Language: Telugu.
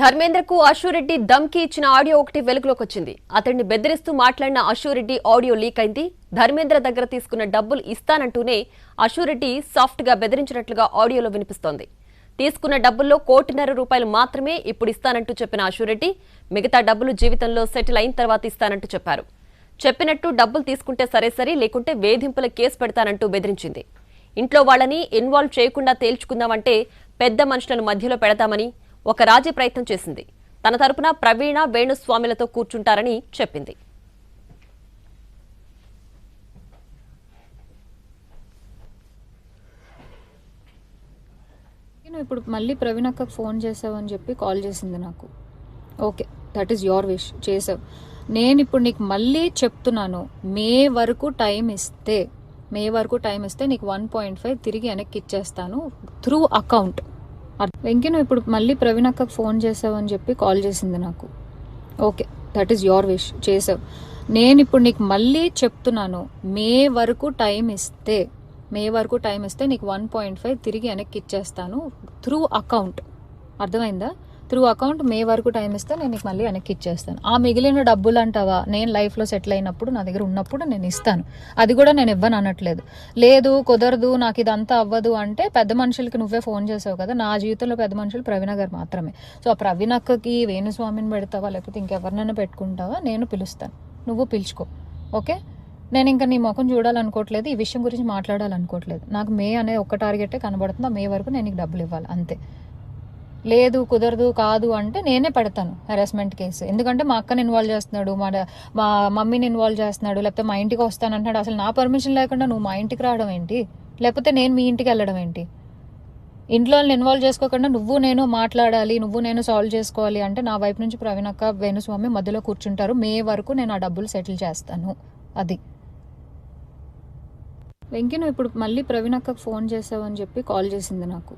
ధర్మేంద్రకు అశూరెడ్డి ధమ్కి ఇచ్చిన ఆడియో ఒకటి వెలుగులోకి వచ్చింది. అతడిని బెదిరిస్తూ మాట్లాడిన అశూరెడ్డి ఆడియో లీక్ అయింది. ధర్మేంద్ర దగ్గర తీసుకున్న డబ్బులు ఇస్తానంటూనే అశూరెడ్డి సాఫ్ట్ గా బెదిరించినట్లుగా ఆడియోలో వినిపిస్తోంది. తీసుకున్న డబ్బుల్లో ₹1.5 కోటి మాత్రమే ఇప్పుడు ఇస్తానంటూ చెప్పిన అశూరెడ్డి మిగతా డబ్బులు జీవితంలో సెటిల్ అయిన తర్వాత ఇస్తానంటూ చెప్పారు. చెప్పినట్టు డబ్బులు తీసుకుంటే సరే లేకుంటే వేధింపుల కేసు పెడతానంటూ బెదిరించింది. ఇంట్లో వాళ్ళని ఇన్వాల్వ్ చేయకుండా తేల్చుకుందామంటే పెద్ద మనుషులను మధ్యలో పెడతామని ఒక రాజీ ప్రయత్నం చేసింది. తన తరపున ప్రవీణ వేణుస్వామిలతో కూర్చుంటారని చెప్పింది. ఇప్పుడు మళ్ళీ ప్రవీణ్ అక్కకు ఫోన్ చేసావని చెప్పి కాల్ చేసింది నాకు. Okay, that is your wish, చేసావు. నేను ఇప్పుడు నీకు మళ్ళీ చెప్తున్నాను, మే వరకు టైం ఇస్తే నీకు 1.5 తిరిగి వెనక్కి ఇచ్చేస్తాను త్రూ అకౌంట్. వెంకీ, నువ్వు ఇప్పుడు మళ్ళీ ప్రవీణ్ అక్కకు ఫోన్ చేసావని చెప్పి కాల్ చేసింది నాకు. Okay, that is your wish, చేసావు. నేను ఇప్పుడు నీకు మళ్ళీ చెప్తున్నాను, మే వరకు టైం ఇస్తే నీకు 1.5 తిరిగి వెనక్కి ఇచ్చేస్తాను త్రూ అకౌంట్. అర్థమైందా? త్రూ అకౌంట్ మే వరకు టైం ఇస్తే నేను నీకు మళ్ళీ వెనక్కి ఇచ్చేస్తాను. ఆ మిగిలిన డబ్బులు అంటావా, నేను లైఫ్లో సెటిల్ అయినప్పుడు నా దగ్గర ఉన్నప్పుడు నేను ఇస్తాను. అది కూడా నేను ఇవ్వను అనట్లేదు. లేదు కుదరదు, నాకు ఇదంతా అవ్వదు అంటే పెద్ద మనుషులకి నువ్వే ఫోన్ చేసావు కదా. నా జీవితంలో పెద్ద మనుషులు ప్రవీణ గారు మాత్రమే. సో ఆ ప్రవీణ అక్కకి వేణుస్వామిని పెడతావా లేకపోతే ఇంకెవరినైనా పెట్టుకుంటావా, నేను పిలుస్తాను, నువ్వు పిలుచుకో. ఓకే, నేను ఇంకా నీ ముఖం చూడాలనుకోవట్లేదు, ఈ విషయం గురించి మాట్లాడాలనుకోవట్లేదు. నాకు మే అనే ఒక్క టార్గెటే కనబడుతుంది. మే వరకు నేను నీకు డబ్బులు ఇవ్వాలి అంతే. లేదు కాదు అంటే నేనే పెడతాను హెరాస్మెంట్ కేసు. ఎందుకంటే మా అక్కని ఇన్వాల్వ్ చేస్తున్నాడు, మా మమ్మీని ఇన్వాల్వ్ చేస్తున్నాడు, లేకపోతే మా ఇంటికి వస్తానంటున్నాడు. అసలు నా పర్మిషన్ లేకుండా నువ్వు మా ఇంటికి రావడం ఏంటి, లేకపోతే నేను మీ ఇంటికి వెళ్ళడం ఏంటి? ఇంట్లో ఇన్వాల్వ్ చేసుకోకుండా నువ్వు నేను మాట్లాడాలి, నువ్వు నేను సాల్వ్ చేసుకోవాలి అంటే నా వైపు నుంచి ప్రవీణ్ అక్క వేణుస్వామి మధ్యలో కూర్చుంటారు. మే వరకు నేను ఆ డబ్బులు సెటిల్ చేస్తాను. అది వెంకీ, నువ్వు ఇప్పుడు మళ్ళీ ప్రవీణ్ అక్కకు ఫోన్ చేసావని చెప్పి కాల్ చేసింది నాకు.